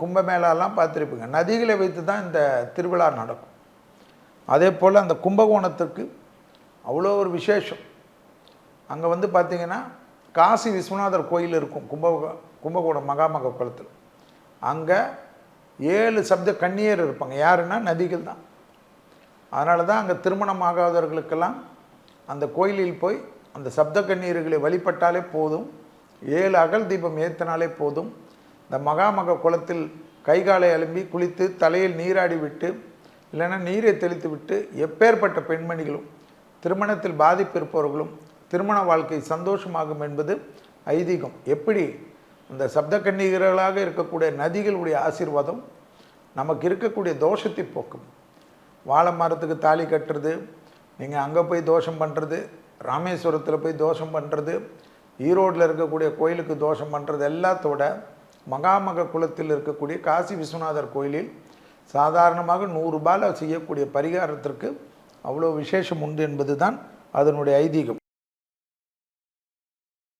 கும்பமேளாலாம் பார்த்துருப்பீங்க. நதிகளை வைத்து தான் இந்த திருவிழா நடக்கும். அதே போல் அந்த கும்பகோணத்துக்கு அவ்வளோ ஒரு விசேஷம். அங்கே வந்து பார்த்திங்கன்னா காசி விஸ்வநாதர் கோயில் இருக்கும் கும்பகோணம் மகாமக குளத்தில். அங்கே 7 சப்த கன்னியர் இருப்பாங்க. யாருன்னா நதிகள் தான். அதனால தான் அங்கே திருமணம் ஆகாதவர்களுக்கெல்லாம் அந்த கோயிலில் போய் அந்த சப்த கன்னியர்களை வழிபட்டாலே போதும், 7 அகல் தீபம் ஏற்றினாலே போதும், இந்த மகாமக குளத்தில் கைகாலை அலும்பி குளித்து தலையில் நீராடி விட்டு இல்லைன்னா நீரை தெளித்து விட்டு எப்பேற்பட்ட பெண்மணிகளும் திருமணத்தில் பாதிப்பு இருப்பவர்களும் திருமண வாழ்க்கை சந்தோஷமாகும் என்பது ஐதீகம். எப்படி இந்த சப்த கன்னிகர்களாக இருக்கக்கூடிய நதிகளுடைய ஆசீர்வாதம் நமக்கு இருக்கக்கூடிய தோஷத்தை போக்கும். வாழை மரத்துக்கு தாலி கட்டுறது, நீங்கள் அங்கே போய் தோஷம் பண்ணுறது, ராமேஸ்வரத்தில் போய் தோஷம் பண்ணுறது, ஈரோட்டில் இருக்கக்கூடிய கோயிலுக்கு தோஷம் பண்ணுறது எல்லாத்தோட மகாமக குளத்தில் இருக்கக்கூடிய காசி விஸ்வநாதர் கோயிலில் சாதாரணமாக 100 ரூபாயில் செய்யக்கூடிய பரிகாரத்திற்கு அவ்வளோ விசேஷம் உண்டு என்பது தான் அதனுடைய ஐதீகம்.